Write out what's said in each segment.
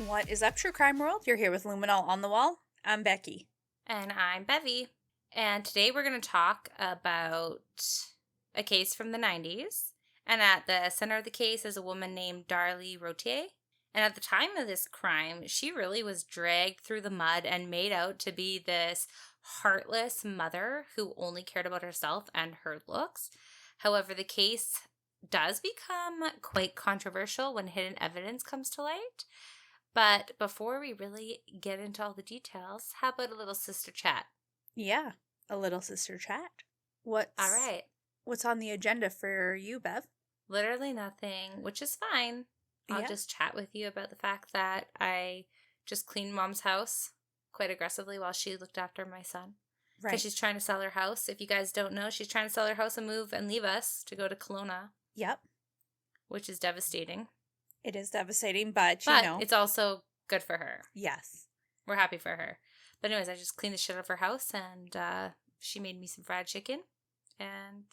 What is up, True Crime World? You're here with Luminol on the Wall. I'm Becky. And I'm Bevy. And today we're going to talk about a case from the 90s. And at the center of the case is a woman named Darlie Routier. And at the time of this crime, she really was dragged through the mud and made out to be this heartless mother who only cared about herself and her looks. However, the case does become quite controversial when hidden evidence comes to light. But before we really get into all the details, how about a little sister chat? Yeah, a little sister chat. All right. What's on the agenda for you, Bev? Literally nothing, which is fine. I'll just chat with you about the fact that I just cleaned Mom's house quite aggressively while she looked after my son. Right. Because she's trying to sell her house. If you guys don't know, she's trying to sell her house and move and leave us to go to Kelowna. Yep. Which is devastating. It is devastating, but you know. It's also good for her. Yes. We're happy for her. But anyways, I just cleaned the shit out of her house and she made me some fried chicken. And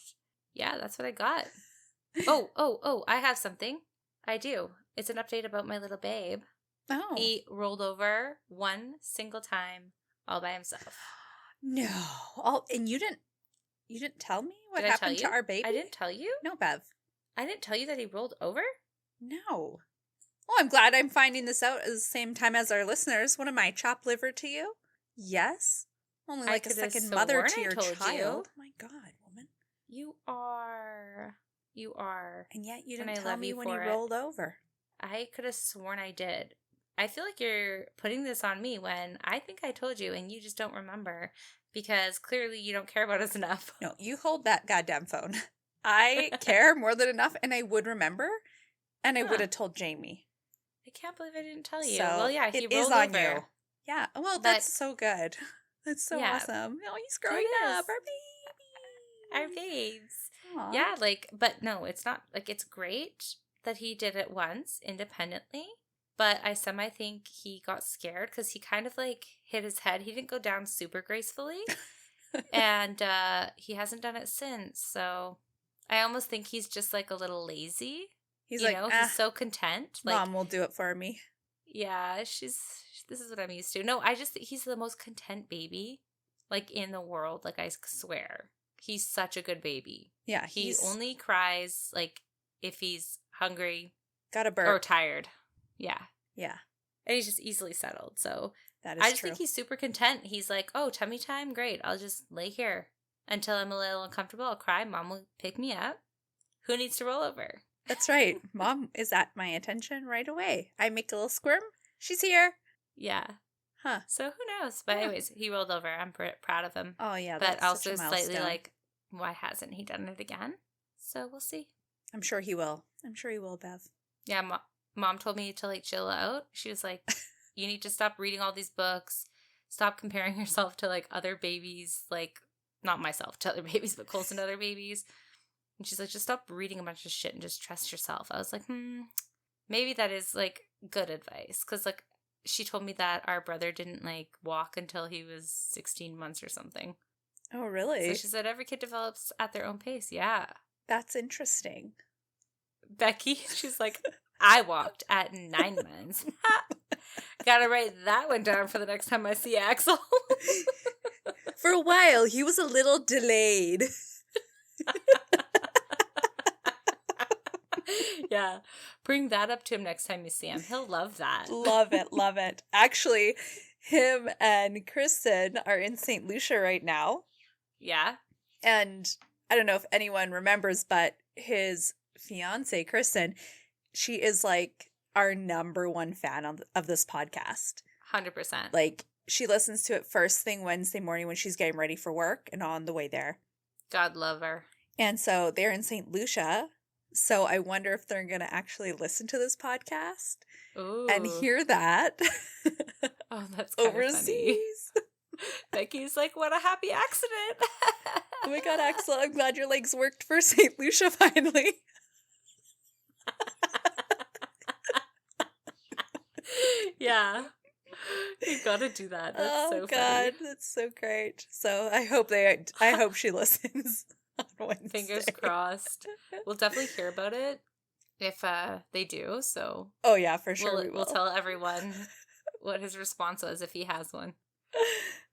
yeah, that's what I got. Oh, I have something. I do. It's an update about my little babe. Oh. He rolled over one single time all by himself. No. And you didn't tell me what Did happened to our baby? I didn't tell you? No, Bev. I didn't tell you that he rolled over? No. Well, I'm glad I'm finding this out at the same time as our listeners. What am I, chopped liver to you? Yes. Only like a second mother to your child. Oh my God, woman. You are. And yet you didn't tell me when he rolled over. I could have sworn I did. I feel like you're putting this on me when I think I told you and you just don't remember because clearly you don't care about us enough. No, you hold that goddamn phone. I care more than enough and I would remember and I would have told Jamie. I can't believe I didn't tell you. So well, yeah, he it rolled is on over. you. Yeah, well, that's so good. That's so awesome. Oh, he's growing up. Our babes. Aww. Yeah, but no, it's not, it's great that he did it once independently, but I think he got scared because he kind of, hit his head. He didn't go down super gracefully, and he hasn't done it since, so I almost think he's just, a little lazy. He's he's so content. Mom will do it for me. Yeah, this is what I'm used to. No, I just think he's the most content baby, in the world, I swear. He's such a good baby. Yeah, he only cries if he's hungry, got a burp, or tired. Yeah, yeah, and he's just easily settled. So that is I just think he's super content. He's like, oh, tummy time, great. I'll just lay here until I'm a little uncomfortable. I'll cry. Mom will pick me up. Who needs to roll over? That's right. Mom is at my attention right away. I make a little squirm. She's here. Yeah. Huh. So who knows? But anyways, he rolled over. I'm proud of him. Oh, yeah. But also slightly why hasn't he done it again? So we'll see. I'm sure he will. Bev. Yeah, Mom told me to chill out. She was like, you need to stop reading all these books. Stop comparing yourself to other babies. Not myself to other babies, but close to other babies. And she's like, just stop reading a bunch of shit and just trust yourself. I was like, maybe that is good advice. Because she told me that our brother didn't walk until he was 16 months or something. Oh, really? So she said every kid develops at their own pace. Yeah. That's interesting. Becky, she's like, I walked at 9 months. Gotta write that one down for the next time I see Axel. For a while, he was a little delayed. Yeah. Bring that up to him next time you see him. He'll love that. Love it. Actually, him and Kristen are in St. Lucia right now. Yeah. And I don't know if anyone remembers, but his fiance, Kristen, she is our number one fan of this podcast. 100%. She listens to it first thing Wednesday morning when she's getting ready for work and on the way there. God love her. And so they're in St. Lucia. So I wonder if they're going to actually listen to this podcast. Ooh. And hear that. Oh, that's kind overseas. Of funny. Becky's like, what a happy accident. Oh my God, Axel, I'm glad your legs worked for St. Lucia finally. Yeah. You've got to do that. That's so God, funny. That's so great. So I hope she listens on Wednesday. Fingers crossed. We'll definitely hear about it. if they do. So oh yeah, for sure we'll tell everyone what his response was if he has one.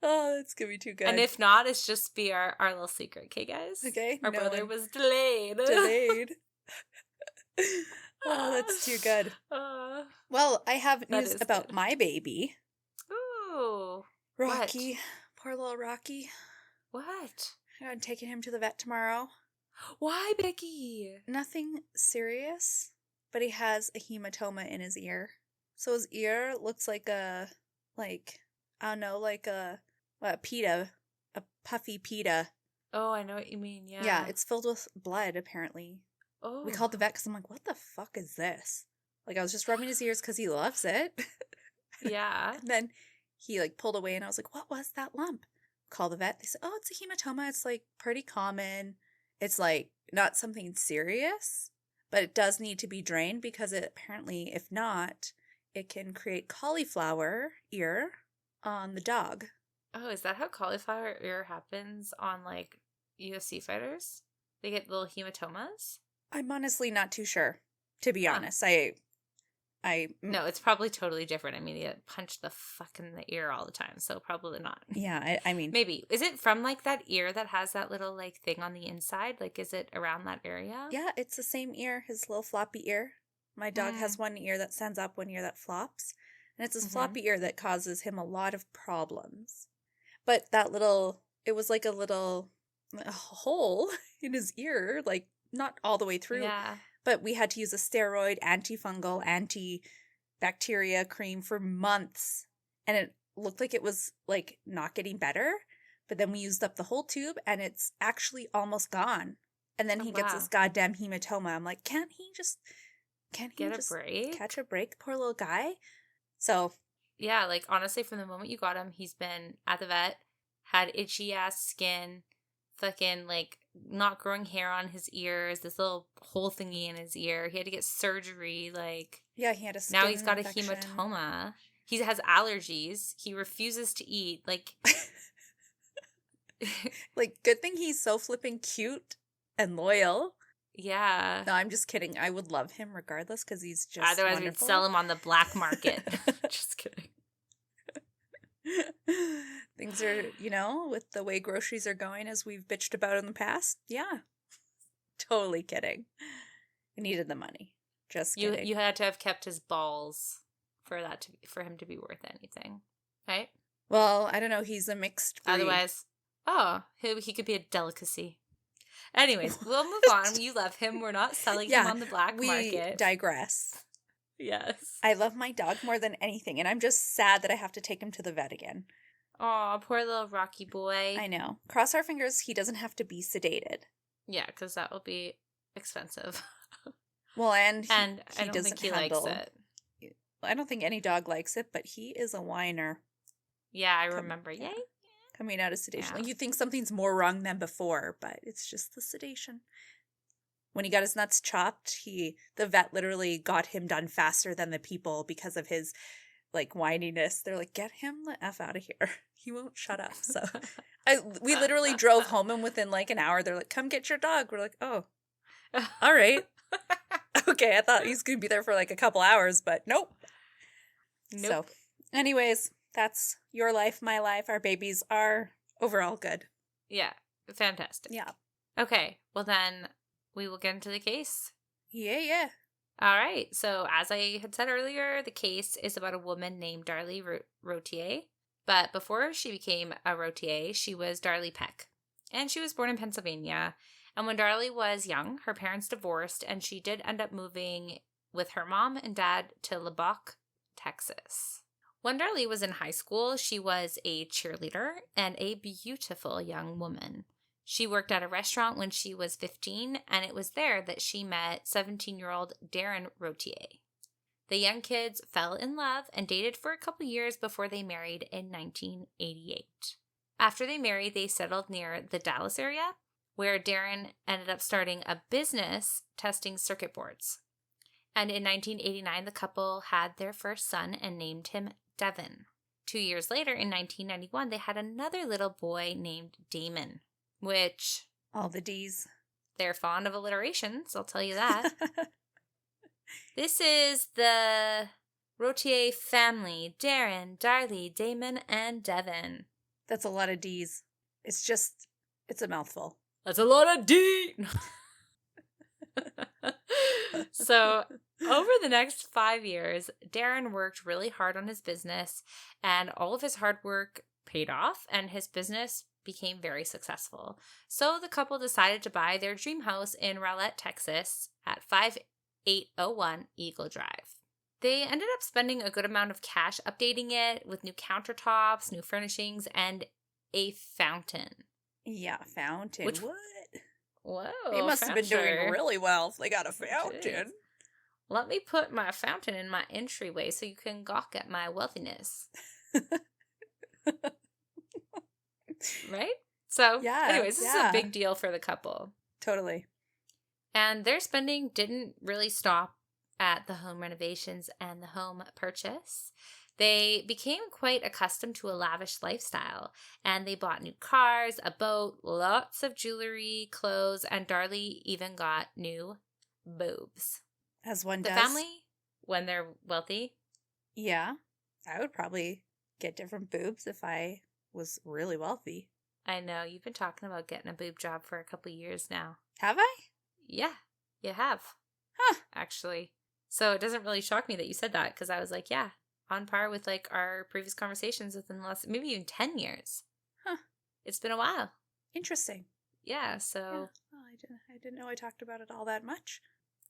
Oh, that's gonna be too good. And if not, it's just be our little secret, okay, guys? Okay, our brother was delayed. Oh, that's too good. Well, I have news about my baby. Ooh, Rocky. What? Poor little Rocky. What? I'm taking him to the vet tomorrow. Why, Becky? Nothing serious, but he has a hematoma in his ear. So his ear looks like a PETA, a puffy PETA. Oh, I know what you mean, yeah. Yeah, it's filled with blood, apparently. Oh. We called the vet because I'm like, what the fuck is this? Like, I was just rubbing his ears because he loves it. Yeah. And then he, like, pulled away and I was like, what was that lump? Call the vet. They said, oh, it's a hematoma. It's, like, pretty common. It's, like, not something serious, but it does need to be drained because it apparently, if not, it can create cauliflower ear on the dog. Oh, is that how cauliflower ear happens on, like, UFC fighters? They get little hematomas? I'm honestly not too sure, to be honest. No, it's probably totally different. I mean, they get punched the fuck in the ear all the time, so probably not. Yeah, I mean... Maybe. Is it from, like, that ear that has that little, like, thing on the inside? Like, is it around that area? Yeah, it's the same ear, his little floppy ear. My dog has one ear that stands up, one ear that flops. And it's his floppy ear that causes him a lot of problems. But it was like a little hole in his ear, like, not all the way through. Yeah. But we had to use a steroid, antifungal, antibacteria cream for months. And it looked like it was, like, not getting better. But then we used up the whole tube, and it's actually almost gone. And then he gets this goddamn hematoma. I'm like, can't he just get a break? Catch a break, poor little guy? So. Yeah, like, honestly, from the moment you got him, he's been at the vet, had itchy-ass skin, fucking, like, not growing hair on his ears, this little hole thingy in his ear. He had to get surgery, like... Yeah, he had a skin Now he's got infection. a hematoma. He has allergies. He refuses to eat, like... Like, good thing he's so flipping cute and loyal. Yeah. No, I'm just kidding. I would love him regardless because he's just Otherwise, wonderful. we'd sell him on the black market. Just kidding. Things are, with the way groceries are going as we've bitched about in the past. Yeah. Totally kidding. I needed the money. Just kidding. You had to have kept his balls for him to be worth anything. Right? Well, I don't know. He's a mixed breed. Otherwise, he could be a delicacy. Anyways, we'll move on. You love him. We're not selling him on the black market. We digress. Yes. I love my dog more than anything, and I'm just sad that I have to take him to the vet again. Aw, poor little Rocky boy. I know. Cross our fingers he doesn't have to be sedated. Yeah, because that will be expensive. Well, and he I don't think he likes it. I don't think any dog likes it, but he is a whiner. Yeah, I remember. Yay. Coming out of sedation. Yeah. Like, you think something's more wrong than before, but it's just the sedation. When he got his nuts chopped, the vet literally got him done faster than the people because of his, like, whininess. They're like, get him the F out of here. He won't shut up. So we literally drove home, and within, like, an hour, they're like, come get your dog. We're like, oh, all right. Okay, I thought he was going to be there for, like, a couple hours, but nope. So, anyways, that's your life, my life. Our babies are overall good. Yeah, fantastic. Yeah. Okay, well then we will get into the case. Yeah. All right, so as I had said earlier, the case is about a woman named Darlie Routier. But before she became a Routier, she was Darlie Peck. And she was born in Pennsylvania. And when Darlie was young, her parents divorced, and she did end up moving with her mom and dad to Lubbock, Texas. When Darlie was in high school, she was a cheerleader and a beautiful young woman. She worked at a restaurant when she was 15, and it was there that she met 17-year-old Darren Routier. The young kids fell in love and dated for a couple years before they married in 1988. After they married, they settled near the Dallas area, where Darren ended up starting a business testing circuit boards. And in 1989, the couple had their first son and named him Devin. 2 years later, in 1991, they had another little boy named Damon, which... all the D's. They're fond of alliterations, I'll tell you that. This is the Routier family. Darren, Darlie, Damon, and Devin. That's a lot of D's. It's a mouthful. That's a lot of D! So, over the next 5 years, Darren worked really hard on his business, and all of his hard work paid off, and his business became very successful. So, the couple decided to buy their dream house in Rowlett, Texas at 5801 Eagle Drive. They ended up spending a good amount of cash updating it with new countertops, new furnishings, and a fountain. Yeah, fountain. Which, what? Whoa. They must have been doing really well if they got a fountain. Jeez. Let me put my fountain in my entryway so you can gawk at my wealthiness. Right? So, yeah, anyways, this is a big deal for the couple. Totally. And their spending didn't really stop at the home renovations and the home purchase. They became quite accustomed to a lavish lifestyle, and they bought new cars, a boat, lots of jewelry, clothes, and Darlie even got new boobs. As one does. The family, when they're wealthy? Yeah. I would probably get different boobs if I was really wealthy. I know. You've been talking about getting a boob job for a couple years now. Have I? Yeah, you have. Huh. Actually. So it doesn't really shock me that you said that, because I was like, yeah, on par with like our previous conversations within the last, maybe even 10 years. Huh. It's been a while. Interesting. Yeah, so. Yeah. Well, I didn't know I talked about it all that much.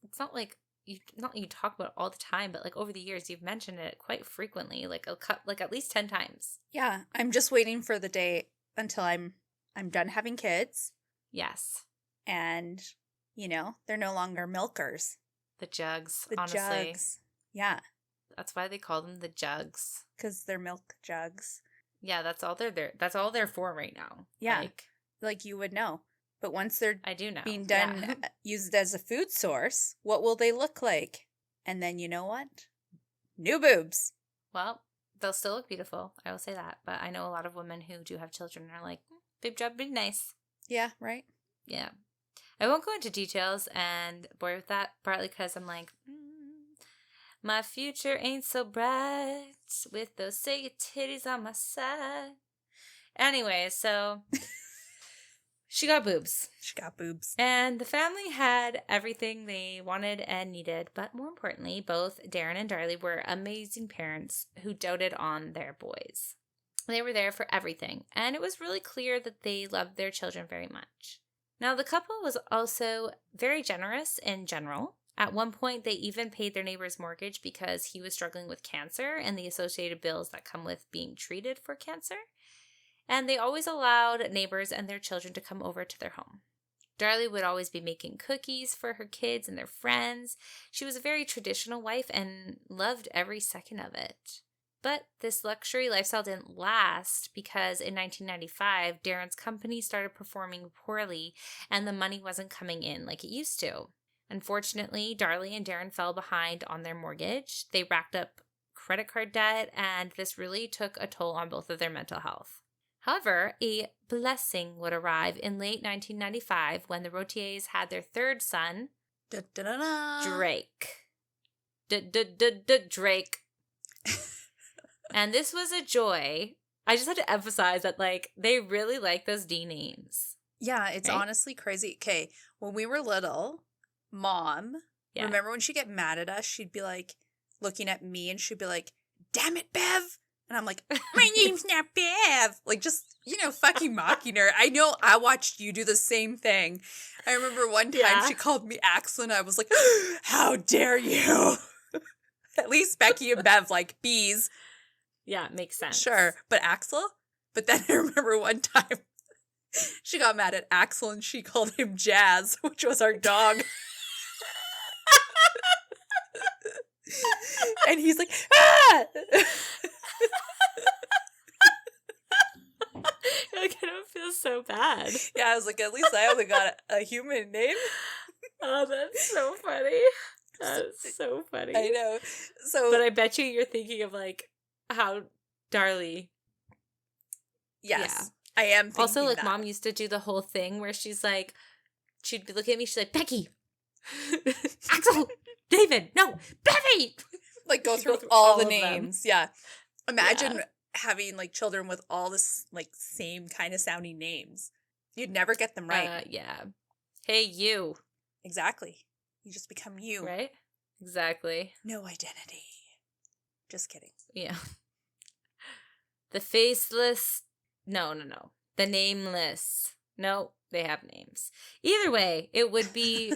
It's not like you talk about it all the time, but like over the years you've mentioned it quite frequently, like at least 10 times. Yeah, I'm just waiting for the day until I'm done having kids. Yes. And, they're no longer milkers. The jugs, the honestly. Jugs. Yeah. That's why they call them the jugs. Because they're milk jugs. Yeah, that's all they're for right now. Yeah. Like you would know. But once they're I do know. being done, used as a food source, what will they look like? And then you know what? New boobs. Well, they'll still look beautiful. I will say that. But I know a lot of women who do have children are like, boob job would be nice. Yeah, right? Yeah. I won't go into details and bore with that, partly because I'm like, my future ain't so bright with those saggy titties on my side. Anyway, so she got boobs. She got boobs. And the family had everything they wanted and needed, but more importantly, both Darren and Darlie were amazing parents who doted on their boys. They were there for everything, and it was really clear that they loved their children very much. Now, the couple was also very generous in general. At one point, they even paid their neighbor's mortgage because he was struggling with cancer and the associated bills that come with being treated for cancer. And they always allowed neighbors and their children to come over to their home. Darlie would always be making cookies for her kids and their friends. She was a very traditional wife and loved every second of it. But this luxury lifestyle didn't last because in 1995, Darren's company started performing poorly and the money wasn't coming in like it used to. Unfortunately, Darlie and Darren fell behind on their mortgage. They racked up credit card debt, and this really took a toll on both of their mental health. However, a blessing would arrive in late 1995 when the Routiers had their third son, Drake. Drake. And this was a joy. I just had to emphasize that, they really like those D names. Yeah, it's honestly crazy. Okay, when we were little, Mom, remember when she'd get mad at us, she'd be like, looking at me, and she'd be like, damn it, Bev. And I'm like, my name's not Bev. Just, fucking mocking her. I know I watched you do the same thing. I remember one time she called me Axel, and I was like, how dare you? At least Becky and Bev like bees. Yeah, it makes sense. Sure, but Axel? But then I remember one time she got mad at Axel and she called him Jazz, which was our dog. And he's like, ah! I don't feel so bad. Yeah, I was like, at least I only got a human name. Oh, that's so funny. That's so funny. I know. But I bet you're thinking of how Darlie. Yes. Yeah. I am thinking also, that. Mom used to do the whole thing where she's like, she'd be looking at me, she's like, Becky, Axel, David, no, Bevy! Like, go through through all all the of them. names. Yeah. Imagine having, like, children with all this, like, same kind of sounding names. You'd never get them right. Yeah. Hey, you. Exactly. You just become you. Right? Exactly. No identity. Just kidding. Yeah. The faceless. No. The nameless. No, they have names. Either way, it would be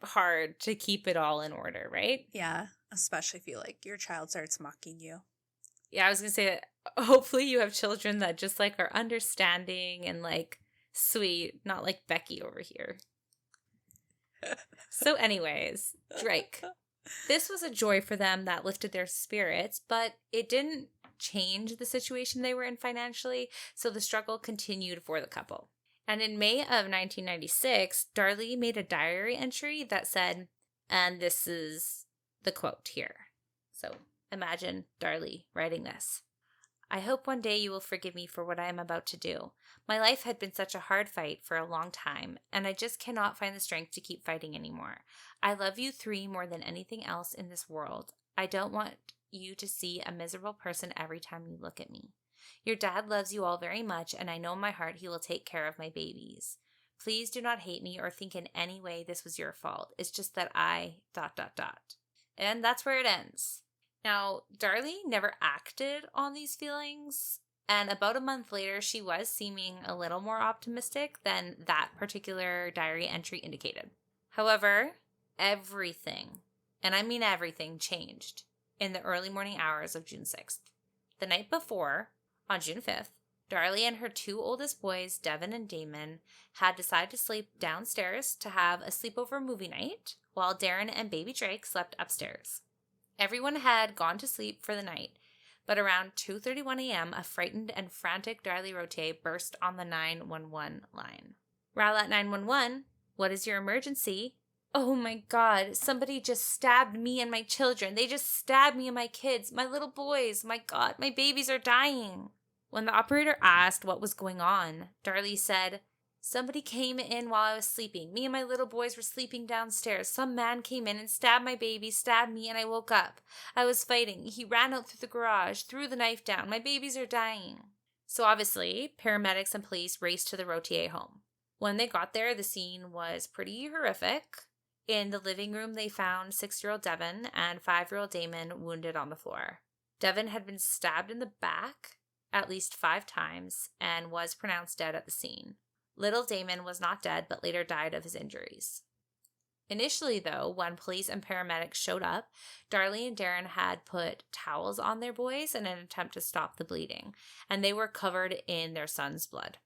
hard to keep it all in order, right? Yeah. Especially if you, like, your child starts mocking you. Yeah, I was going to say that hopefully you have children that just, like, are understanding and, like, sweet, not like Becky over here. So anyways, Drake. This was a joy for them that lifted their spirits, but it didn't change the situation they were in financially, so the struggle continued for the couple. And in May of 1996, Darlie made a diary entry that said, and this is the quote here. So imagine Darlie writing this. I hope one day you will forgive me for what I am about to do. My life had been such a hard fight for a long time, and I just cannot find the strength to keep fighting anymore. I love you three more than anything else in this world. I don't want you to see a miserable person every time you look at me. Your dad loves you all very much, and I know in my heart he will take care of my babies. Please do not hate me or think in any way this was your fault. It's just that I... ... And that's where it ends. Now, Darlie never acted on these feelings, and about a month later, she was seeming a little more optimistic than that particular diary entry indicated. However, everything, and I mean everything, changed in the early morning hours of June 6th. The night before, on June 5th, Darlie and her two oldest boys, Devin and Damon, had decided to sleep downstairs to have a sleepover movie night, while Darren and baby Drake slept upstairs. Everyone had gone to sleep for the night, but around 2:31 a.m., a frightened and frantic Darlie Routier burst on the 911 line. Rowlett 911, what is your emergency? Oh my God, somebody just stabbed me and my children. They just stabbed me and my kids, my little boys. My God, my babies are dying. When the operator asked what was going on, Darlie said, somebody came in while I was sleeping. Me and my little boys were sleeping downstairs. Some man came in and stabbed my baby, stabbed me, and I woke up. I was fighting. He ran out through the garage, threw the knife down. My babies are dying. So obviously, paramedics and police raced to the Routier home. When they got there, the scene was pretty horrific. In the living room, they found 6-year-old Devin and 5-year-old Damon wounded on the floor. Devin had been stabbed in the back at least 5 times and was pronounced dead at the scene. Little Damon was not dead, but later died of his injuries. Initially, though, when police and paramedics showed up, Darlie and Darren had put towels on their boys in an attempt to stop the bleeding, and they were covered in their son's blood.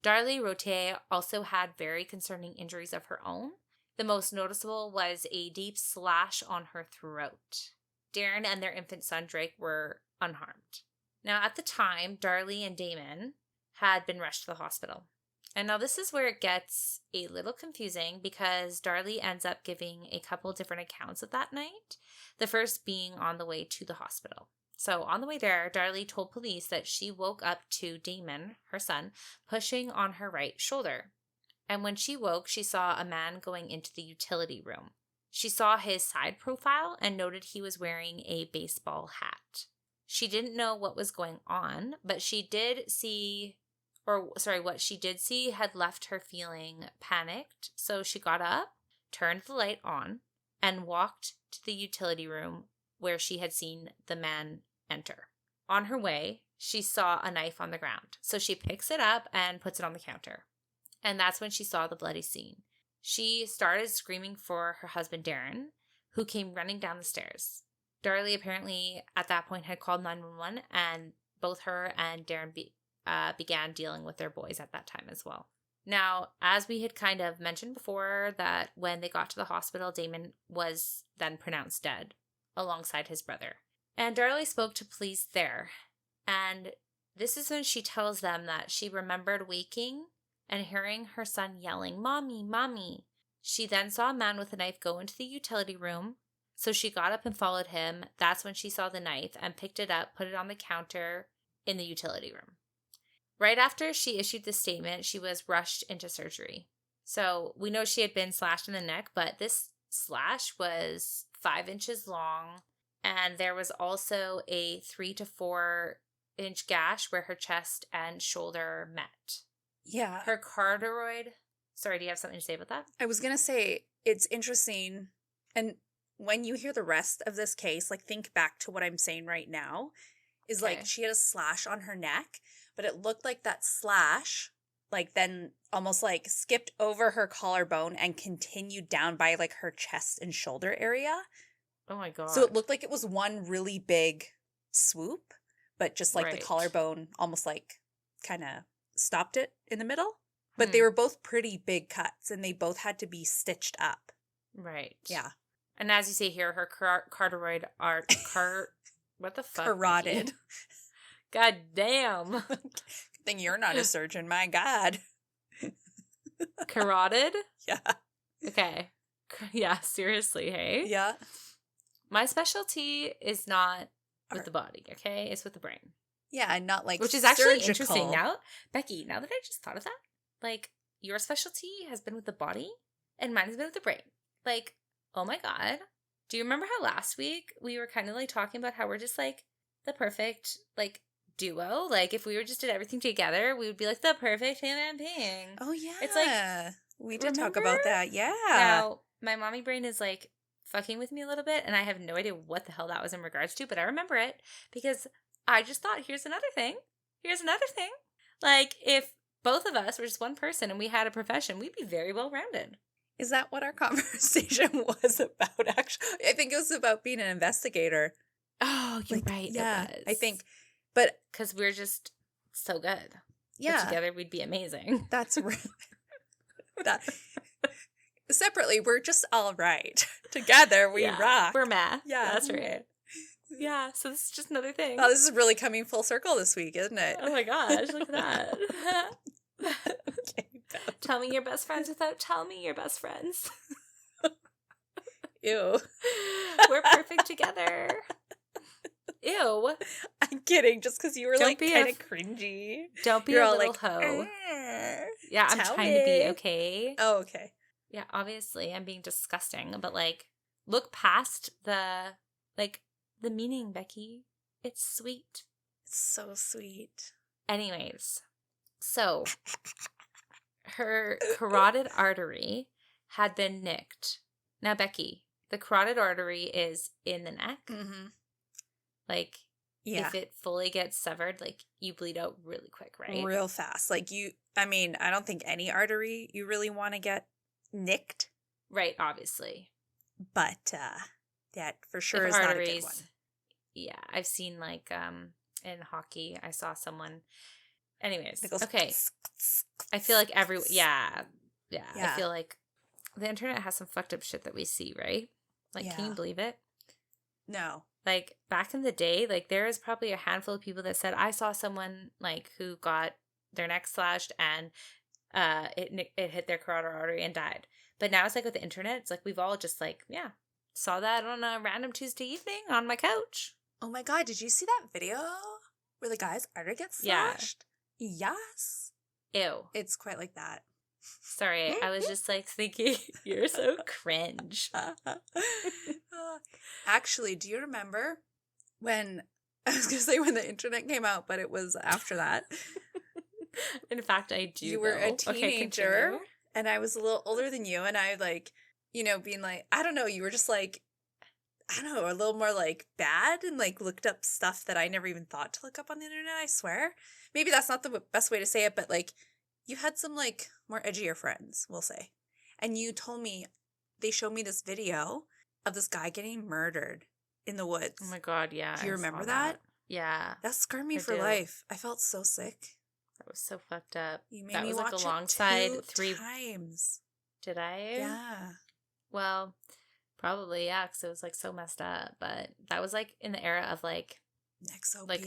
Darlie Routier also had very concerning injuries of her own. The most noticeable was a deep slash on her throat. Darren and their infant son Drake were unharmed. Now, at the time, Darlie and Damon had been rushed to the hospital. And now this is where it gets a little confusing because Darlie ends up giving a couple different accounts of that night, the first being on the way to the hospital. So on the way there, Darlie told police that she woke up to Damon, her son, pushing on her right shoulder. And when she woke, she saw a man going into the utility room. She saw his side profile and noted he was wearing a baseball hat. She didn't know what was going on, but what she did see had left her feeling panicked. So she got up, turned the light on, and walked to the utility room where she had seen the man enter. On her way, she saw a knife on the ground. So she picks it up and puts it on the counter. And that's when she saw the bloody scene. She started screaming for her husband, Darren, who came running down the stairs. Darlie apparently at that point had called 911, and both her and Darren began dealing with their boys at that time as well. Now, as we had kind of mentioned before, that when they got to the hospital, Damon was then pronounced dead alongside his brother. And Darlie spoke to police there. And this is when she tells them that she remembered waking and hearing her son yelling, "Mommy, Mommy." She then saw a man with a knife go into the utility room. So she got up and followed him. That's when she saw the knife and picked it up, put it on the counter in the utility room. Right after she issued this statement, she was rushed into surgery. So we know she had been slashed in the neck, but this slash was 5 inches long, and there was also a 3 to 4 inch gash where her chest and shoulder met. Yeah. Her corduroy. Sorry, do you have something to say about that? I was going to say, it's interesting. And when you hear the rest of this case, like, think back to what I'm saying right now, is like she had a slash on her neck, but it looked like that slash, like, then almost like skipped over her collarbone and continued down by like her chest and shoulder area. Oh my God. So it looked like it was one really big swoop, but just like the collarbone almost like kind of stopped it in the middle. But they were both pretty big cuts, and they both had to be stitched up. Right. Yeah. And as you say here, her corduroy what the fuck? Carotid. God damn. Good thing you're not a surgeon, my God. Carotid? Yeah. Okay. Yeah, seriously, hey? Yeah. My specialty is not with the body, okay? It's with the brain. Yeah, and not like which is actually interesting now. Becky, now that I just thought of that, like, your specialty has been with the body, and mine has been with the brain. Like, oh my God. Do you remember how last week we were kind of like talking about how we're just like the perfect like duo? Like if we were just did everything together, we would be like the perfect human being. Oh yeah. It's like we did talk about that. Yeah. Now my mommy brain is like fucking with me a little bit, and I have no idea what the hell that was in regards to, but I remember it because I just thought, here's another thing. Like if both of us were just one person and we had a profession, we'd be very well rounded. Is that what our conversation was about, actually? I think it was about being an investigator. Oh, you're right. Yeah, it was. I think. But because we're just so good. Yeah. But together, we'd be amazing. That's right. Separately, we're just all right. Together, we rock. We're meh. Yeah. That's right. Yeah, so this is just another thing. Oh, this is really coming full circle this week, isn't it? Oh my gosh, look at that. Okay, tell me you're best friends without tell me you're best friends. Ew. We're perfect together. Ew. I'm kidding, just because you were like kind of cringy. Don't be You're a all little like, hoe. Yeah, I'm trying to be okay. Oh, okay. Yeah, obviously I'm being disgusting, but like look past the meaning, Becky. It's sweet. It's so sweet. Anyways, so her carotid artery had been nicked. Now, Becky, the carotid artery is in the neck. Mm-hmm. Like, if it fully gets severed, like, you bleed out really quick, right? Real fast. Like, I don't think any artery you really want to get nicked. Right, obviously. But that for sure is not a good one. Yeah, I've seen, like, in hockey, I saw someone. Anyways, goes, okay. I feel like yeah. I feel like the internet has some fucked up shit that we see, right? Like, can you believe it? No. Like, back in the day, like, there is probably a handful of people that said, I saw someone, like, who got their neck slashed and it hit their carotid artery and died. But now it's like with the internet, it's like we've all just, like, saw that on a random Tuesday evening on my couch. Oh my God, did you see that video where the guy's artery gets slashed? Yeah. Yes. Ew. It's quite like that. Sorry, I was just like thinking, you're so cringe. Actually, do you remember when, I was going to say when the internet came out, but it was after that. In fact, I do. You were a teenager, and I was a little older than you, and I like, being like, I don't know, you were just like, I don't know, a little more like bad and like looked up stuff that I never even thought to look up on the internet, I swear. Maybe that's not the best way to say it, but like you had some like more edgier friends, we'll say. And you told me, they showed me this video of this guy getting murdered in the woods. Oh my God, yeah. Do you remember that? Yeah. That scarred me for life. I felt so sick. That was so fucked up. You made me watch like alongside it 3 times. Did I? Yeah. Well, probably, yeah, because it was like so messed up. But that was like in the era of like Nexopia. Like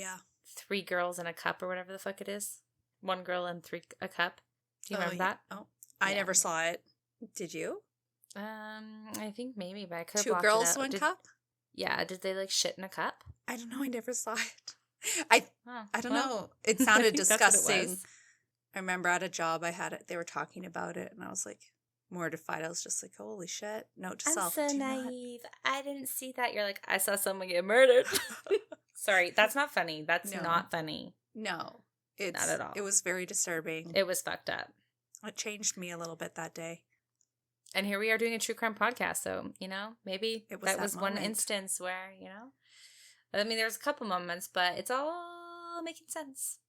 3 girls in a cup or whatever the fuck it is. 1 girl and a cup. Do you remember that? Oh, I never saw it. Did you? I think maybe, but I could have 2 girls, 1 cup? Yeah, did they like shit in a cup? I don't know. I never saw it. I don't know. It sounded disgusting. I remember at a job I had it. They were talking about it, and I was like, mortified. I was just like, holy shit. Note to I'm self. so do not. naive. I didn't see that. You're like, I saw someone get murdered. Sorry, that's not funny. That's No. not funny. No. Not at all. It was very disturbing. It was fucked up. It changed me a little bit that day. And here we are doing a true crime podcast. So, maybe that was one moment. instance where, I mean, there's a couple moments, but it's all making sense.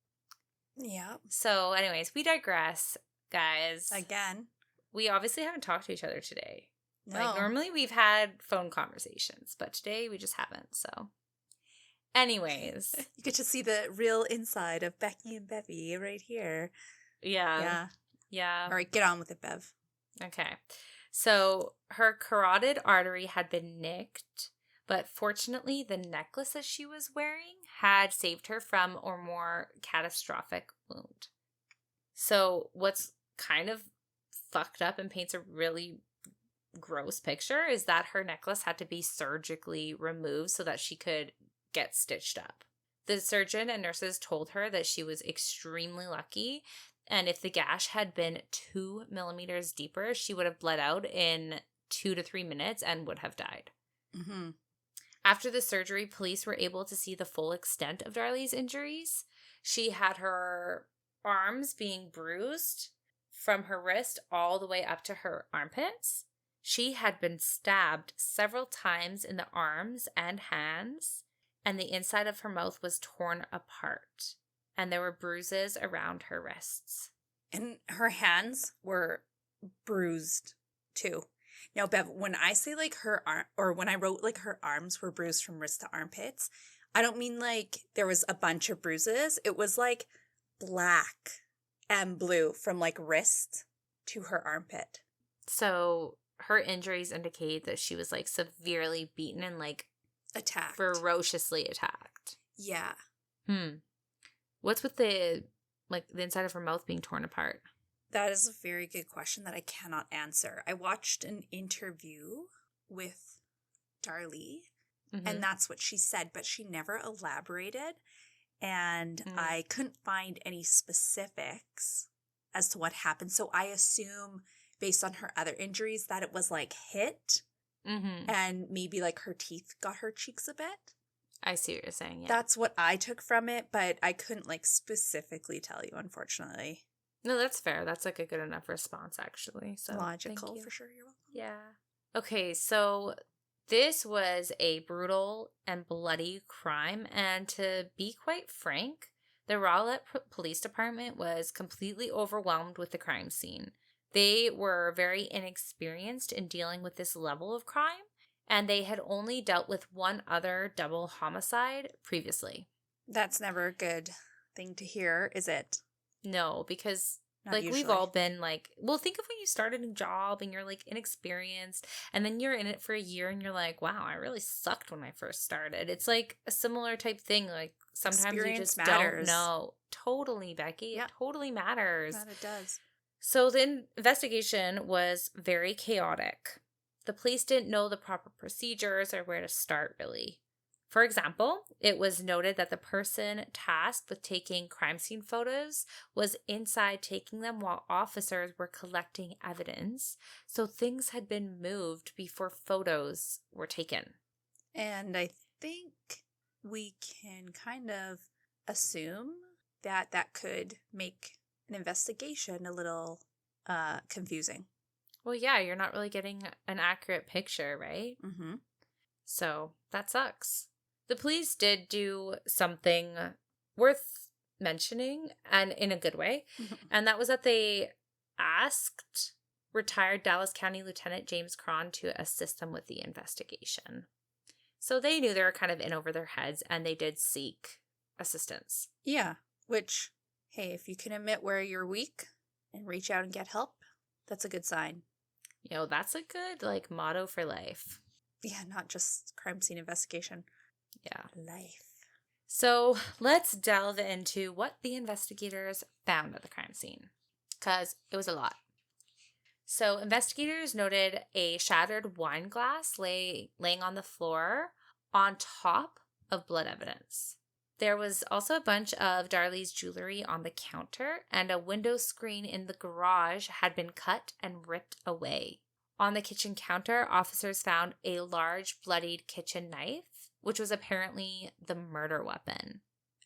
Yeah. So, anyways, we digress, guys. Again. We obviously haven't talked to each other today. No. Like, normally we've had phone conversations, but today we just haven't. So, anyways. You get to see the real inside of Becky and Bevy right here. Yeah. All right, get on with it, Bev. Okay. So, her carotid artery had been nicked, but fortunately, the necklace that she was wearing had saved her from a more catastrophic wound. So, what's kind of fucked up and paints a really gross picture is that her necklace had to be surgically removed so that she could get stitched up. The surgeon and nurses told her that she was extremely lucky, and if the gash had been 2 millimeters deeper, she would have bled out in 2 to 3 minutes and would have died. Mm-hmm. After the surgery, police were able to see the full extent of Darlie's injuries. She had her arms being bruised from her wrist all the way up to her armpits. She had been stabbed several times in the arms and hands, and the inside of her mouth was torn apart, and there were bruises around her wrists. And her hands were bruised too. Now, Bev, when I say like her arm, or when I wrote like her arms were bruised from wrist to armpits, I don't mean like there was a bunch of bruises. It was like black and blue from like wrist to her armpit. So her injuries indicate that she was like severely beaten and like attacked. Ferociously attacked. Yeah. What's with the inside of her mouth being torn apart? That is a very good question that I cannot answer. I watched an interview with Darlie, and that's what she said, but she never elaborated, and I couldn't find any specifics as to what happened. So I assume, based on her other injuries, that it was like hit, and maybe like her teeth got her cheeks a bit. I see what you're saying, yeah. That's what I took from it, but I couldn't like specifically tell you, unfortunately. No, that's fair. That's like a good enough response, actually. So logical, for sure. You're welcome. Yeah. Okay, so this was a brutal and bloody crime, and to be quite frank, the Rowlett Police Department was completely overwhelmed with the crime scene. They were very inexperienced in dealing with this level of crime, and they had only dealt with one other double homicide previously. That's never a good thing to hear, is it? No, because Not like usually. we've all been like, well, think of when you started a job and you're like inexperienced, and then you're in it for a year and you're like, wow, I really sucked when I first started. It's like a similar type thing. Like sometimes Experience you just matters. don't know. Totally, Becky. Yeah. It totally matters. That it does. So the investigation was very chaotic. The police didn't know the proper procedures or where to start, really. For example, it was noted that the person tasked with taking crime scene photos was inside taking them while officers were collecting evidence. So things had been moved before photos were taken. And I think we can kind of assume that that could make an investigation a little confusing. Well, yeah, you're not really getting an accurate picture, right? Mm-hmm. So that sucks. The police did do something worth mentioning, and in a good way, and that was that they asked retired Dallas County Lieutenant James Cron to assist them with the investigation. So they knew they were kind of in over their heads, and they did seek assistance. Yeah, which, hey, if you can admit where you're weak and reach out and get help, that's a good sign. You know, that's a good, like, motto for life. Yeah, not just crime scene investigation. Yeah. Life. So let's delve into what the investigators found at the crime scene, because it was a lot. So investigators noted a shattered wine glass laying on the floor on top of blood evidence. There was also a bunch of Darlie's jewelry on the counter, and a window screen in the garage had been cut and ripped away. On the kitchen counter, officers found a large bloodied kitchen knife, which was apparently the murder weapon.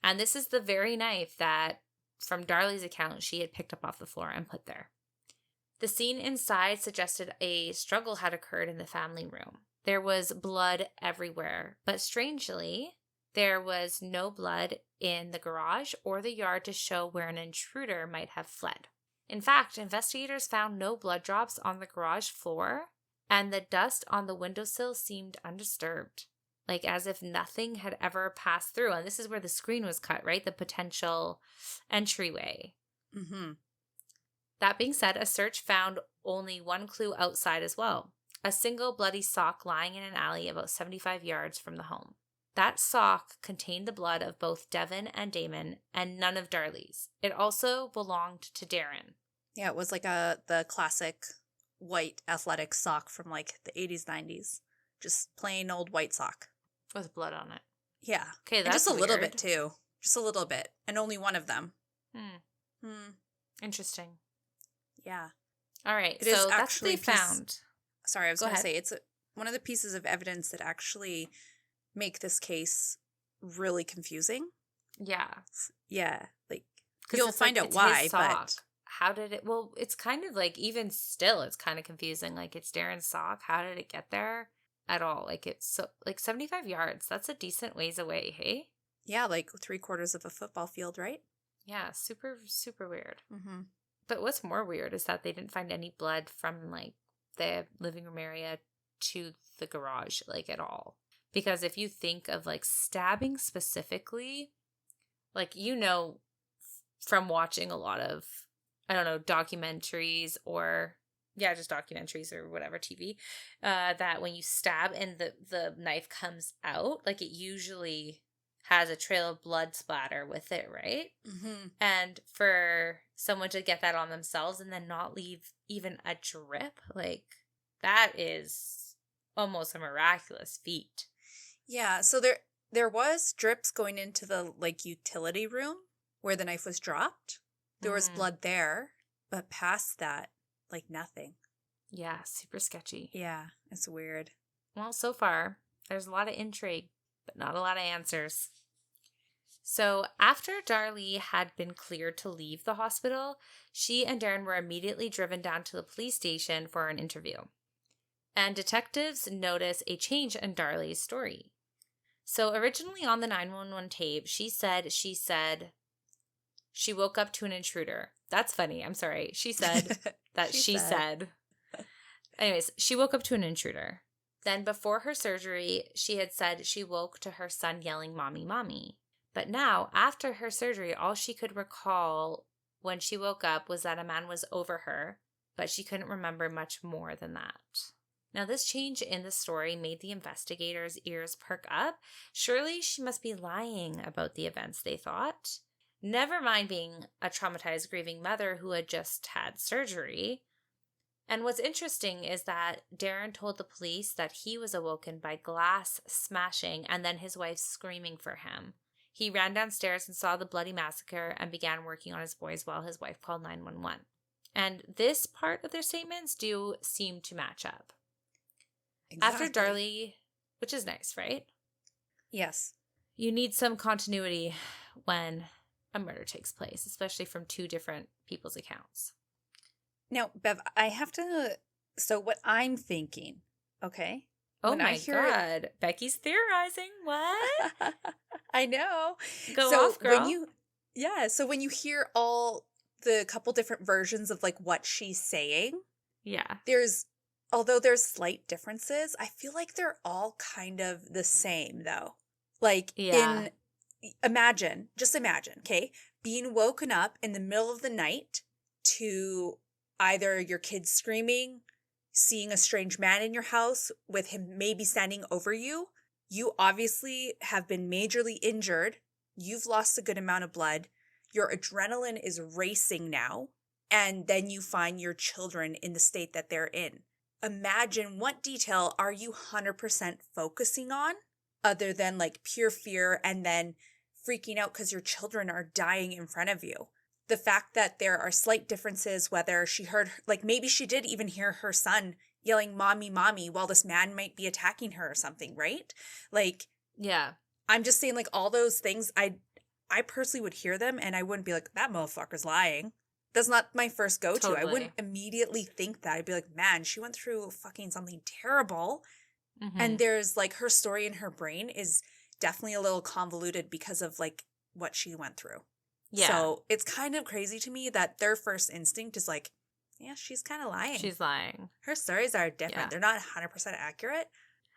And this is the very knife that, from Darlie's account, she had picked up off the floor and put there. The scene inside suggested a struggle had occurred in the family room. There was blood everywhere, but strangely, there was no blood in the garage or the yard to show where an intruder might have fled. In fact, investigators found no blood drops on the garage floor, and the dust on the windowsill seemed undisturbed, like as if nothing had ever passed through. And this is where the screen was cut, right? The potential entryway. Mm-hmm. That being said, a search found only one clue outside as well. A single bloody sock lying in an alley about 75 yards from the home. That sock contained the blood of both Devin and Damon, and none of Darlie's. It also belonged to Darren. Yeah, it was like the classic white athletic sock from like the 80s, 90s. Just plain old white sock. With blood on it. Yeah. Okay, that's and just a little weird. bit too. Just a little bit. And only one of them. Interesting. Yeah. All right, It is so that's what actually they found. Sorry, I was going to ahead. say, it's one of the pieces of evidence that actually make this case really confusing. Yeah. Yeah. Like, 'Cause you'll it's find like, out it's why, his but... sock. How did it... Well, it's kind of like, even still, it's kind of confusing. Like, it's Darren's sock. How did it get there at all? Like, it's so... Like, 75 yards. That's a decent ways away, hey? Yeah, like 3/4 of a football field, right? Yeah, super, super weird. Mm-hmm. But what's more weird is that they didn't find any blood from, like, the living room area to the garage, like, at all. Because if you think of, like, stabbing specifically, like, you know, from watching a lot of, I don't know, documentaries or, yeah, just documentaries or whatever, TV, that when you stab and the knife comes out, like, it usually has a trail of blood splatter with it, right? Mm-hmm. And for someone to get that on themselves and then not leave even a drip, like, that is almost a miraculous feat. Yeah, so there was drips going into the, like, utility room where the knife was dropped. There was blood there, but past that, like, nothing. Yeah, super sketchy. Yeah, it's weird. Well, so far, there's a lot of intrigue, but not a lot of answers. So after Darlie had been cleared to leave the hospital, she and Darren were immediately driven down to the police station for an interview. And detectives notice a change in Darlie's story. So originally on the 911 tape, she said she woke up to an intruder. That's funny. I'm sorry. She said that she said. Anyways, she woke up to an intruder. Then before her surgery, she had said she woke to her son yelling, "Mommy, mommy." But now, after her surgery, all she could recall when she woke up was that a man was over her, but she couldn't remember much more than that. Now, this change in the story made the investigators' ears perk up. Surely she must be lying about the events, they thought. Never mind being a traumatized, grieving mother who had just had surgery. And what's interesting is that Darren told the police that he was awoken by glass smashing and then his wife screaming for him. He ran downstairs and saw the bloody massacre and began working on his boys while his wife called 911. And this part of their statements do seem to match up. Exactly. After Darlie, which is nice, right? Yes. You You need some continuity when a murder takes place, especially from two different people's accounts. Now, Bev, I have to... So what I'm thinking, okay? Oh When I my hear- God. Becky's theorizing. What? I know. Go so off, girl. So when you hear all the couple different versions of like what she's saying, Yeah. although there's slight differences, I feel like they're all kind of the same though. Like Yeah. just imagine, okay, being woken up in the middle of the night to either your kids screaming, seeing a strange man in your house with him maybe standing over you. You obviously have been majorly injured. You've lost a good amount of blood. Your adrenaline is racing now. And then you find your children in the state that they're in. Imagine what detail are you 100% focusing on other than like pure fear and then freaking out because your children are dying in front of you. The fact that there are slight differences, whether she heard, like maybe she did even hear her son yelling, "Mommy, mommy," while this man might be attacking her or something, right? Like, Yeah. I'm just saying, like, all those things, I personally would hear them and I wouldn't be like, that motherfucker's lying. That's not my first go-to. I Totally. wouldn't immediately think that. I'd be like, man, she went through fucking something terrible. Mm-hmm. And there's like her story in her brain is definitely a little convoluted because of like what she went through. Yeah. So it's kind of crazy to me that their first instinct is like, yeah, she's kind of lying. She's lying. Her stories are different. Yeah. They're not 100% accurate.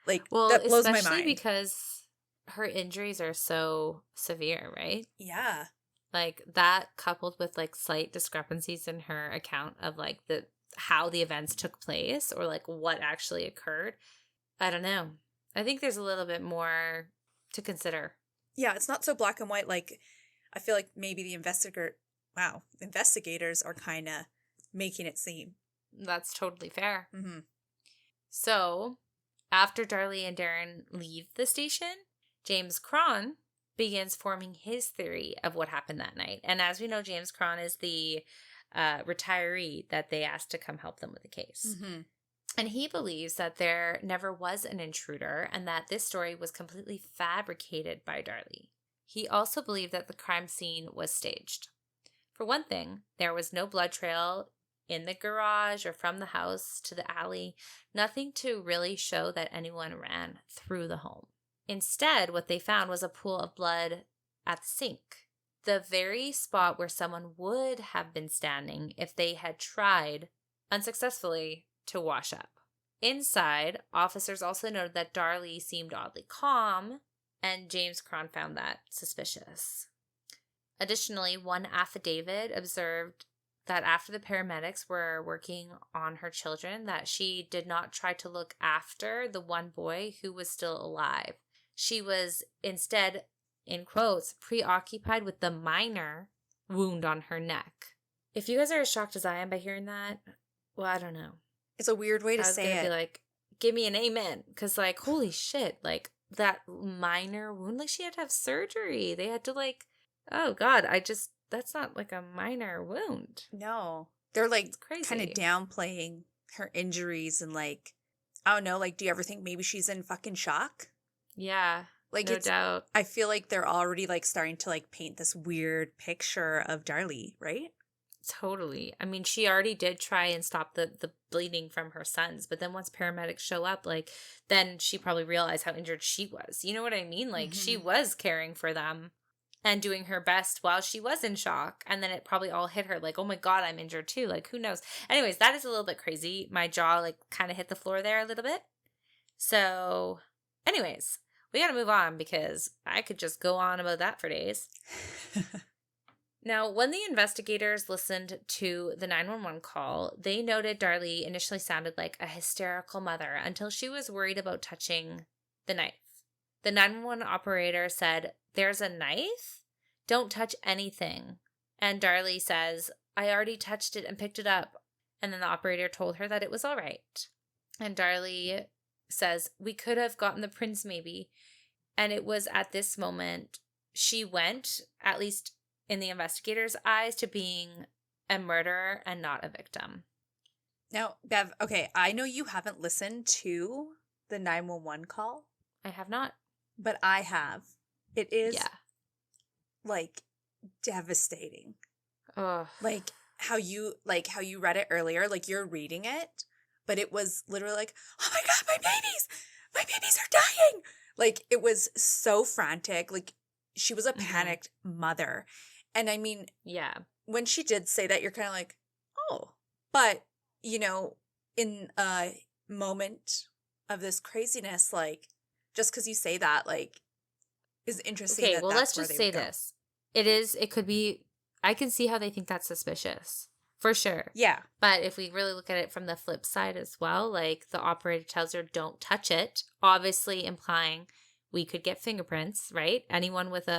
Like, Well, that blows my especially mind. because her injuries are so severe, right? Yeah. Like that coupled with like slight discrepancies in her account of like how the events took place or like what actually occurred. I don't know. I think there's a little bit more to consider. Yeah, it's not so black and white. Like, I feel like maybe the investigators are kind of making it seem. That's totally fair. Mm-hmm. So, after Darlie and Darren leave the station, James Cron begins forming his theory of what happened that night. And as we know, James Cron is the retiree that they asked to come help them with the case. Mm-hmm. And he believes that there never was an intruder and that this story was completely fabricated by Darlie. He also believed that the crime scene was staged. For one thing, there was no blood trail in the garage or from the house to the alley, nothing to really show that anyone ran through the home. Instead, what they found was a pool of blood at the sink, the very spot where someone would have been standing if they had tried, unsuccessfully, to wash up. Inside, officers also noted that Darlie seemed oddly calm, and James Cron found that suspicious. Additionally, one affidavit observed that after the paramedics were working on her children, that she did not try to look after the one boy who was still alive. She was instead, in quotes, preoccupied with the minor wound on her neck. If you guys are as shocked as I am by hearing that, well, I don't know. It's a weird way to say it. I was gonna be like, give me an amen. Because, like, holy shit, like, that minor wound, like, she had to have surgery. They had to, like, oh, God, that's not, like, a minor wound. No. They're, like, crazy. Kind of downplaying her injuries and, like, I don't know, like, do you ever think maybe she's in fucking shock? Yeah, like, no doubt. I feel like they're already, like, starting to, like, paint this weird picture of Darlie, right? Totally. I mean, she already did try and stop the bleeding from her sons, but then once paramedics show up, like, then she probably realized how injured she was. You know what I mean? Like, she was caring for them and doing her best while she was in shock. And then it probably all hit her like, oh my God, I'm injured too. Like, who knows? Anyways, that is a little bit crazy. My jaw, like, kind of hit the floor there a little bit. So, anyways, we got to move on because I could just go on about that for days. Now, when the investigators listened to the 911 call, they noted Darlie initially sounded like a hysterical mother until she was worried about touching the knife. The 911 operator said, "There's a knife? Don't touch anything." And Darlie says, "I already touched it and picked it up." And then the operator told her that it was all right. And Darlie says, "We could have gotten the prints maybe." And it was at this moment she went, at least in the investigator's eyes, to being a murderer and not a victim. Now, Bev, okay, I know you haven't listened to the 911 call. I have not. But I have. It is, yeah, like, devastating. Ugh. Like how you read it earlier, like you're reading it, but it was literally like, oh my God, my babies are dying. Like, it was so frantic. Like, she was a panicked mother. And I mean, yeah, when she did say that, you're kind of like, oh, but, you know, in a moment of this craziness, like, just because you say that, like, is interesting. Okay, well, let's just say this. It could be, I can see how they think that's suspicious. For sure. Yeah. But if we really look at it from the flip side as well, like, the operator tells her, don't touch it, obviously implying we could get fingerprints, right? Anyone with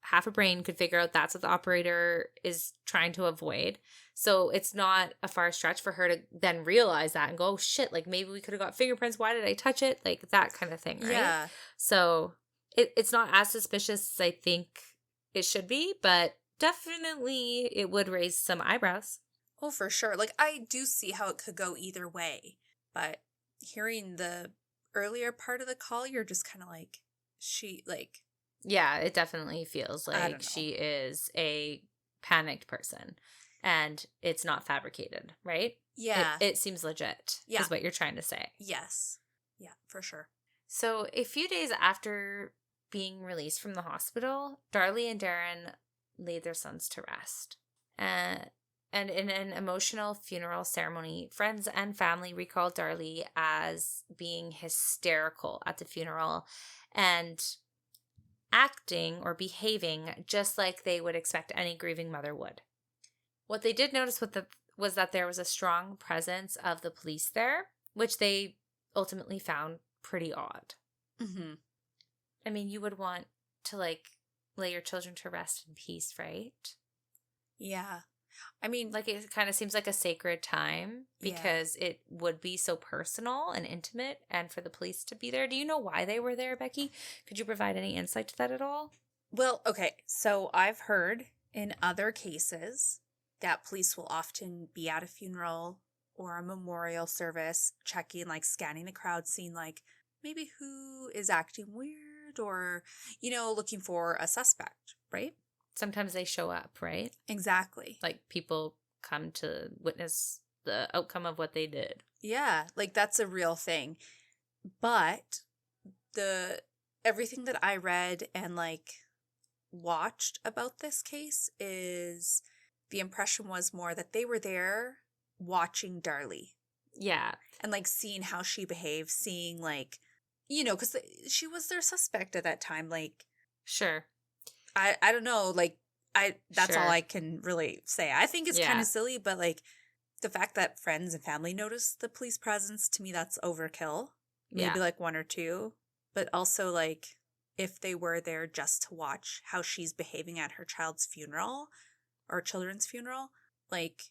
half a brain could figure out that's what the operator is trying to avoid. So it's not a far stretch for her to then realize that and go, oh shit, like, maybe we could have got fingerprints. Why did I touch it? Like, that kind of thing, right? Yeah. So it's not as suspicious as I think it should be, but definitely it would raise some eyebrows. Oh, for sure. Like, I do see how it could go either way, but hearing the earlier part of the call, you're just kind of like, Yeah, it definitely feels I don't like know. she is a panicked person and it's not fabricated, right? Yeah. It seems legit, is what you're trying to say. Yes. Yeah, for sure. So a few days after being released from the hospital, Darlie and Darren laid their sons to rest. And in an emotional funeral ceremony, friends and family recalled Darlie as being hysterical at the funeral and acting or behaving just like they would expect any grieving mother would. What they did notice was that there was a strong presence of the police there, which they ultimately found pretty odd. Mm-hmm. I mean, you would want to, like, lay your children to rest in peace, right? Yeah. I mean, like, it kind of seems like a sacred time because it would be so personal and intimate, and for the police to be there. Do you know why they were there, Becky? Could you provide any insight to that at all? well, okay. So I've heard in other cases that police will often be at a funeral or a memorial service, checking, like scanning the crowd, seeing like maybe who is acting weird or, looking for a suspect, right? Sometimes they show up, right? Exactly. Like, people come to witness the outcome of what they did. Yeah, like that's a real thing. But everything that I read and like watched about this case is the impression was more that they were there watching Darlie. Yeah. And like seeing how she behaved, seeing like, because she was their suspect at that time. Like, sure. I don't know, like that's all I can really say. I think it's kind of silly, but like the fact that friends and family notice the police presence, to me that's overkill. Maybe like one or two, but also like if they were there just to watch how she's behaving at her child's funeral or children's funeral, like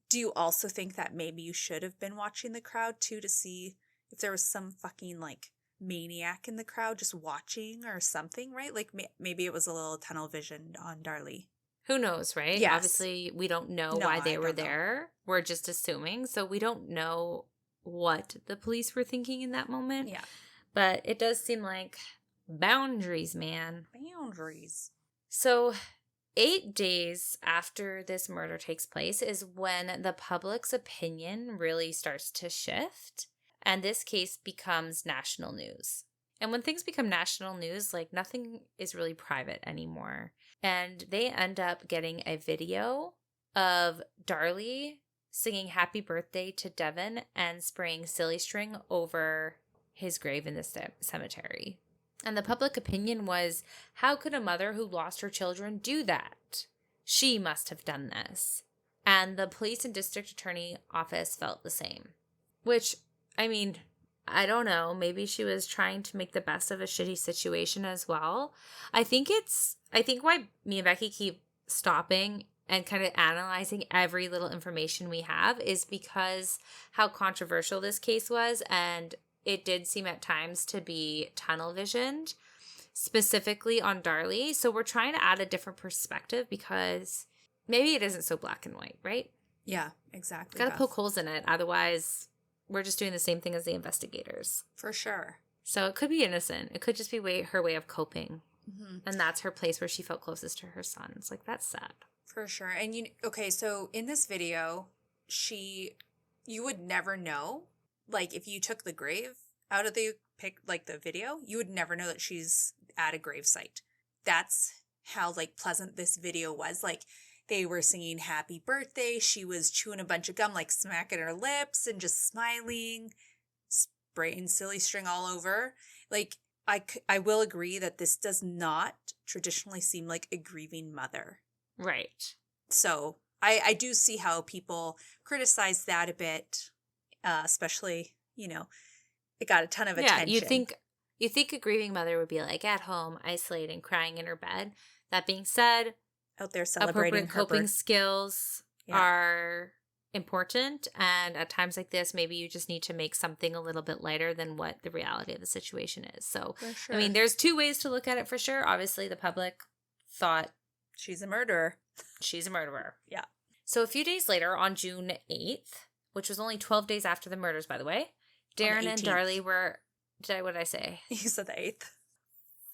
do you also think that maybe you should have been watching the crowd too to see if there was some fucking like maniac in the crowd just watching or something, right? Like maybe it was a little tunnel vision on Darlie. Who knows, right? Yes. Obviously, we don't know why they were there. We're just assuming. So we don't know what the police were thinking in that moment. Yeah. But it does seem like boundaries, man. Boundaries. So 8 days after this murder takes place is when the public's opinion really starts to shift. And this case becomes national news. And when things become national news, like nothing is really private anymore. And they end up getting a video of Darlie singing happy birthday to Devin and spraying silly string over his grave in the cemetery. And the public opinion was, how could a mother who lost her children do that? She must have done this. And the police and district attorney office felt the same. Which, I mean, I don't know. Maybe she was trying to make the best of a shitty situation as well. I think why me and Becky keep stopping and kind of analyzing every little information we have is because how controversial this case was, and it did seem at times to be tunnel visioned, specifically on Darlie. So we're trying to add a different perspective because maybe it isn't so black and white, right? Yeah, exactly. Got to poke holes in it. Otherwise, we're just doing the same thing as the investigators. For sure. So it could be innocent. It could just be her way of coping. Mm-hmm. And that's her place where she felt closest to her son. It's like, that's sad. For sure. And okay, so in this video, you would never know, like if you took the grave out of the video, you would never know that she's at a gravesite. That's how like pleasant this video was. Like they were singing happy birthday. She was chewing a bunch of gum, like smacking her lips and just smiling, spraying silly string all over. Like I will agree that this does not traditionally seem like a grieving mother. Right. So I do see how people criticize that a bit, especially, it got a ton of attention. Yeah, you think a grieving mother would be like at home, isolating, crying in her bed. That being said, out there celebrating appropriate coping skills are important, and at times like this, maybe you just need to make something a little bit lighter than what the reality of the situation is. So, for sure. I mean, there's two ways to look at it for sure. Obviously, the public thought She's a murderer. She's a murderer. Yeah. So a few days later, on June 8th, which was only 12 days after the murders, by the way, Darren and Darlie were... What did I say? You said the 8th.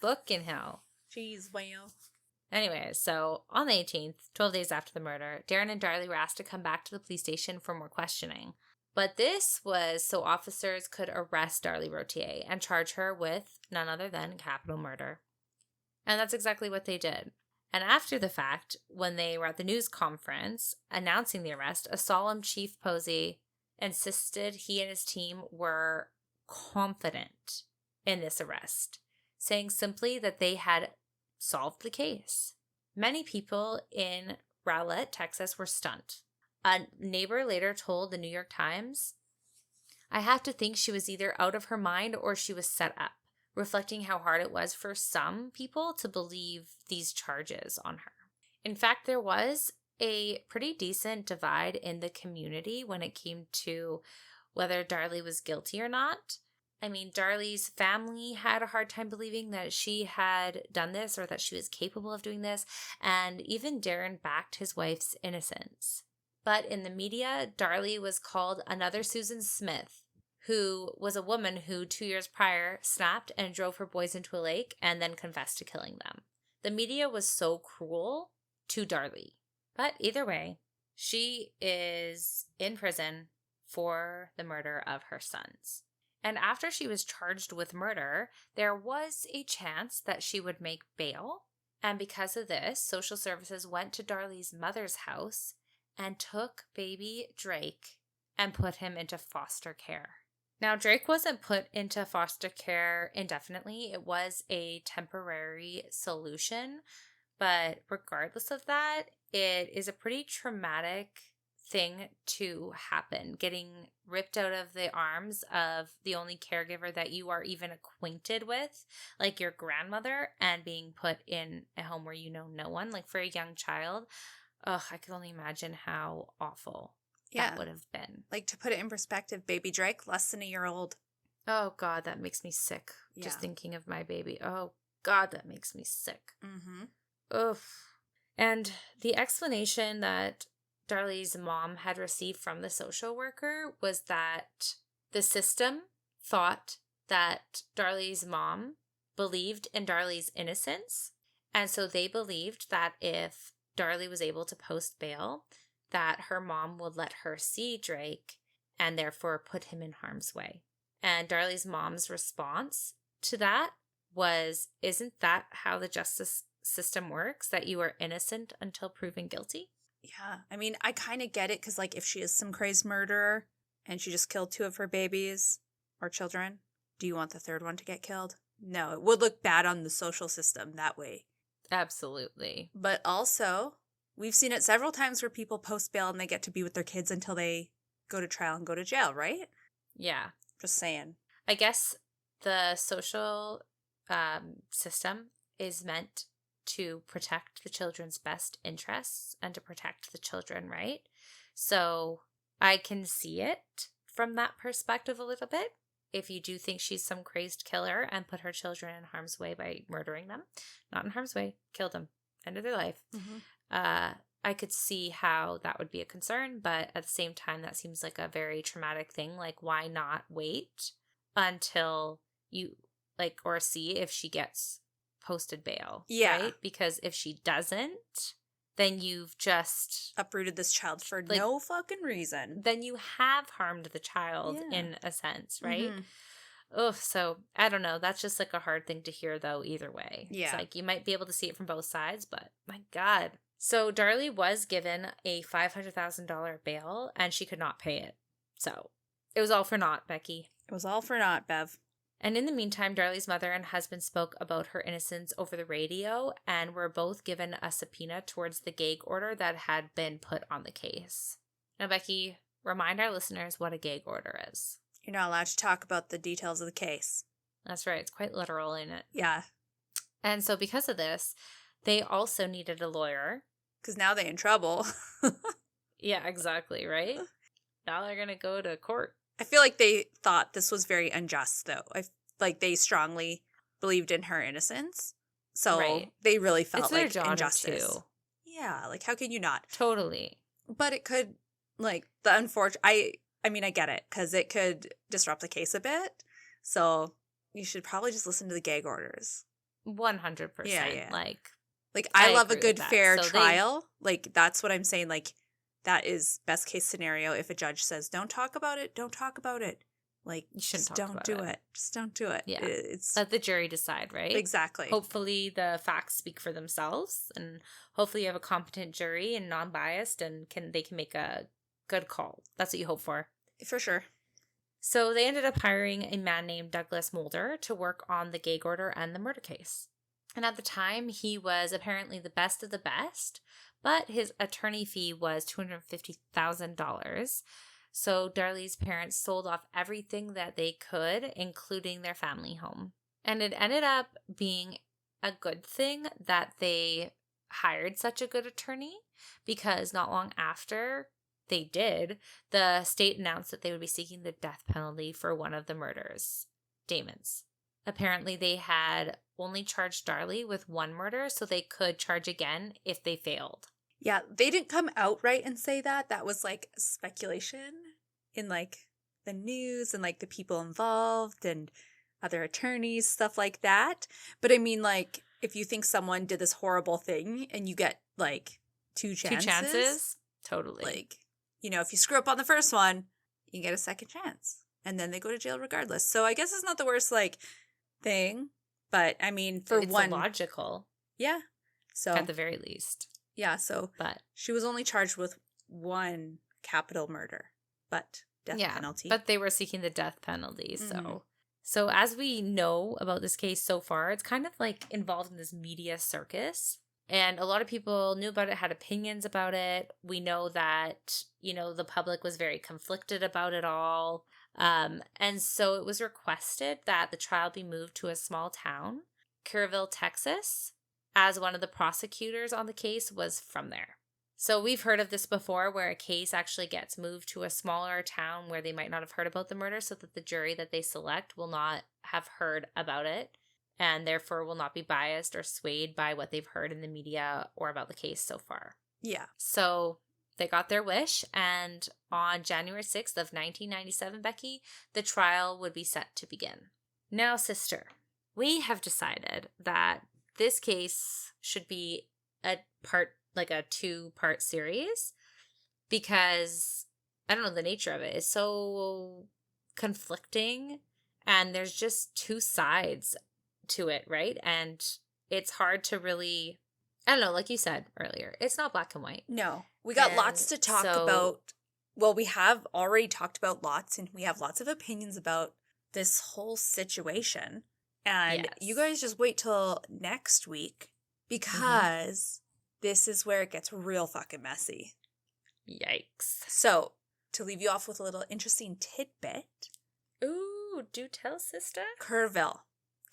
Fucking hell. Jeez, wow. Anyways, so on the 18th, 12 days after the murder, Darren and Darlie were asked to come back to the police station for more questioning. But this was so officers could arrest Darlie Routier and charge her with none other than capital murder. And that's exactly what they did. And after the fact, when they were at the news conference announcing the arrest, a solemn Chief Posey insisted he and his team were confident in this arrest, saying simply that they had solved the case. Many people in Rowlett, Texas were stunned. A neighbor later told the New York Times, "I have to think she was either out of her mind or she was set up," reflecting how hard it was for some people to believe these charges on her. In fact, there was a pretty decent divide in the community when it came to whether Darlie was guilty or not. I mean, Darlie's family had a hard time believing that she had done this or that she was capable of doing this, and even Darren backed his wife's innocence. But in the media, Darlie was called another Susan Smith, who was a woman who 2 years prior snapped and drove her boys into a lake and then confessed to killing them. The media was so cruel to Darlie. But either way, she is in prison for the murder of her sons. And after she was charged with murder, there was a chance that she would make bail. And because of this, social services went to Darlie's mother's house and took baby Drake and put him into foster care. Now, Drake wasn't put into foster care indefinitely. It was a temporary solution. But regardless of that, it is a pretty traumatic thing to happen, getting ripped out of the arms of the only caregiver that you are even acquainted with, like your grandmother, and being put in a home where you know no one. Like for a young child, I can only imagine how awful that would have been. Like, to put it in perspective, baby Drake, less than a year old. Oh God, that makes me sick. Just thinking of my baby. Oh God, that makes me sick. Mm-hmm. Oof. And the explanation that Darlie's mom had received from the social worker was that the system thought that Darlie's mom believed in Darlie's innocence. And so they believed that if Darlie was able to post bail, that her mom would let her see Drake and therefore put him in harm's way. And Darlie's mom's response to that was, "Isn't that how the justice system works, that you are innocent until proven guilty?" Yeah, I mean, I kind of get it, because, like, if she is some crazed murderer and she just killed 2 of her babies or children, do you want the 3rd one to get killed? No, it would look bad on the social system that way. Absolutely. But also, we've seen it several times where people post bail and they get to be with their kids until they go to trial and go to jail, right? Yeah. Just saying. I guess the social system is meant to protect the children's best interests and to protect the children, right? So I can see it from that perspective a little bit. If you do think she's some crazed killer and put her children in harm's way by murdering them, not in harm's way, killed them, end of their life, I could see how that would be a concern. But at the same time, that seems like a very traumatic thing. Like, why not wait until you, like, or see if she gets posted bail, right? Because if she doesn't, then you've just uprooted this child for no fucking reason. Then you have harmed the child in a sense, right? So I don't know. That's just like a hard thing to hear, though, either way. Yeah. It's like you might be able to see it from both sides, but my God. So Darlie was given a $500,000 bail and she could not pay it. So it was all for naught, Becky. It was all for naught, Bev. And in the meantime, Darlie's mother and husband spoke about her innocence over the radio and were both given a subpoena towards the gag order that had been put on the case. Now, Becky, remind our listeners what a gag order is. You're not allowed to talk about the details of the case. That's right. It's quite literal, ain't it? Yeah. And so because of this, they also needed a lawyer. Because now they're in trouble. Yeah, exactly, right? Now they're going to go to court. I feel like they thought this was very unjust, though. Like, they strongly believed in her innocence. So Right. they really felt It's their like daughter injustice. too. Yeah, like how can you not? Totally. But it could, like, the unfortunate, I mean, I get it, because it could disrupt the case a bit. So you should probably just listen to the gag orders. 100%. Yeah. Like I I love a agree with good, that. fair So trial. Like, that's what I'm saying. Like, that is best case scenario. If a judge says, don't talk about it, don't talk about it. Like, You shouldn't just talk don't about do it. it. Just don't do it. Yeah. It's let the jury decide, right? exactly. Hopefully the facts speak for themselves, and hopefully you have a competent jury and non-biased, and they can make a good call. That's what you hope for. For sure. So they ended up hiring a man named Douglas Mulder to work on the gag order and the murder case. And at the time, he was apparently the best of the best, but his attorney fee was $250,000. So Darlie's parents sold off everything that they could, including their family home. And it ended up being a good thing that they hired such a good attorney, because not long after they did, the state announced that they would be seeking the death penalty for one of the murders, Damon's. Apparently, they had only charged Darlie with one murder, so they could charge again if they failed. Yeah, they didn't come outright and say that. That was like speculation in like the news and like the people involved and other attorneys, stuff like that. But I mean, like, if you think someone did this horrible thing and you get like two chances, totally. Like, you know, if you screw up on the first one, you get a second chance. And then they go to jail regardless. So I guess it's not the worst like thing. But I mean, for it's one, illogical. Yeah. So at the very least. Yeah, so but she was only charged with one capital murder, but death penalty. But they were seeking the death penalty, So as we know about this case so far, it's kind of like involved in this media circus. And a lot of people knew about it, had opinions about it. We know that, you know, the public was very conflicted about it all. And so it was requested that the trial be moved to a small town, Kerrville, Texas, as one of the prosecutors on the case was from there. So we've heard of this before, where a case actually gets moved to a smaller town where they might not have heard about the murder, so that the jury that they select will not have heard about it, and therefore will not be biased or swayed by what they've heard in the media or about the case so far. Yeah. So they got their wish, and on January 6th of 1997, Becky, the trial would be set to begin. Now, sister, we have decided that this case should be a 2-part series, because I don't know, the nature of it is so conflicting, and there's just two sides to it, right? And it's hard to really, I don't know, like you said earlier, it's not black and white. No, we got lots to talk about. Well, we have already talked about lots, and we have lots of opinions about this whole situation. And you guys just wait till next week, because this is where it gets real fucking messy. Yikes. So, to leave you off with a little interesting tidbit. Ooh, do tell, sister. Kerrville.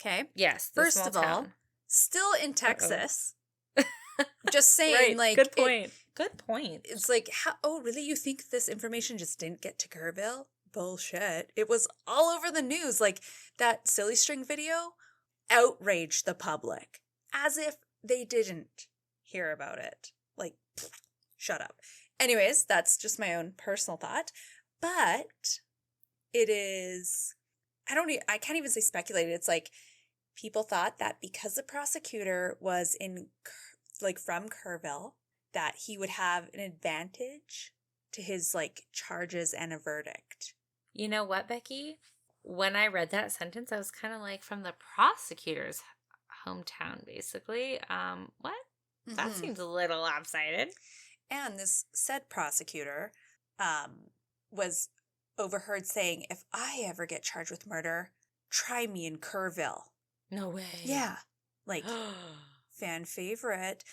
Okay? Yes. First of all, still in Texas. Just saying, right. like. Good point. Good point. It's like, oh, really? You think this information just didn't get to Kerrville? Bullshit. It was all over the news. Like, that silly string video outraged the public as if they didn't hear about it. Like, shut up. Anyways, that's just my own personal thought. But it is, I can't even say speculated. It's like people thought that because the prosecutor was from Kerrville, that he would have an advantage to his like charges and a verdict. You know what, Becky? When I read that sentence, I was kind of like, from the prosecutor's hometown, basically. What? That seems a little lopsided. And this said prosecutor was overheard saying, if I ever get charged with murder, try me in Kerrville. No way. Yeah. Like, fan favorite,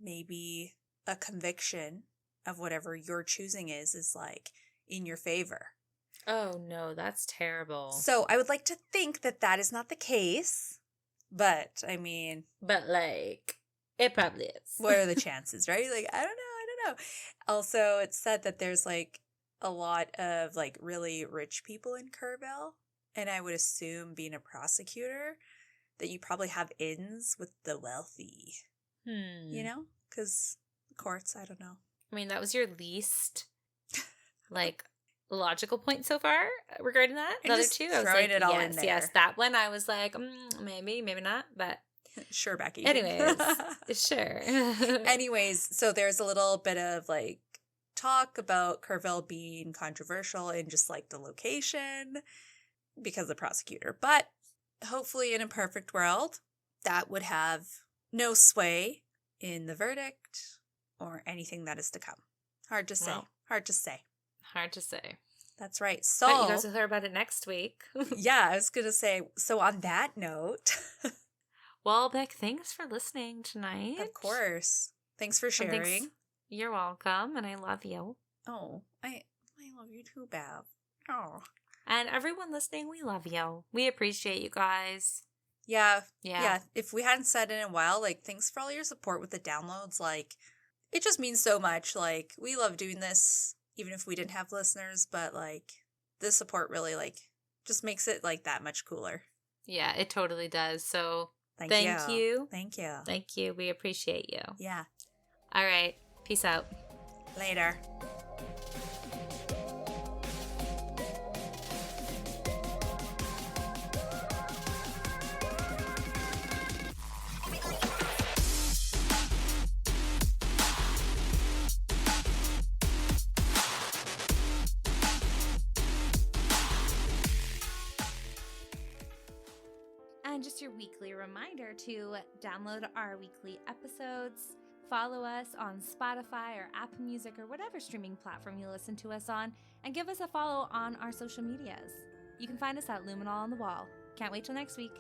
maybe a conviction of whatever your choosing is like in your favor. Oh, no, that's terrible. So I would like to think that that is not the case, but I mean. But like, it probably is. What are the chances, right? Like, I don't know. Also, it's said that there's like a lot of like really rich people in Kerrville, and I would assume being a prosecutor that you probably have ins with the wealthy. You know? Because courts, I don't know. I mean, that was your least, like, logical point so far regarding that. The other two, I was like, it all in there. yes. That one, I was like, maybe not, but. Sure, Becky. Anyways, sure. Anyways, so there's a little bit of, like, talk about Kerrville being controversial in just, like, the location because of the prosecutor. But hopefully in a perfect world, that would have no sway in the verdict or anything that is to come. Hard to say. Well, hard to say. Hard to say. That's right. So but you guys will hear about it next week. Yeah, I was going to say, so on that note. Well, Beck, thanks for listening tonight. Of course. Thanks for sharing. You're welcome, and I love you. Oh, I love you too, Bev. Oh. And everyone listening, we love you. We appreciate you guys. Yeah. If we hadn't said it in a while, like, thanks for all your support with the downloads. Like, it just means so much. Like, we love doing this, even if we didn't have listeners, but, like, the support really, like, just makes it, like, that much cooler. Yeah, it totally does. So, thank you. Thank you. Thank you. We appreciate you. Yeah. All right. Peace out. Later. And just your weekly reminder to download our weekly episodes, follow us on Spotify or Apple Music or whatever streaming platform you listen to us on, and give us a follow on our social medias. You can find us at Luminol on the Wall. Can't wait till next week.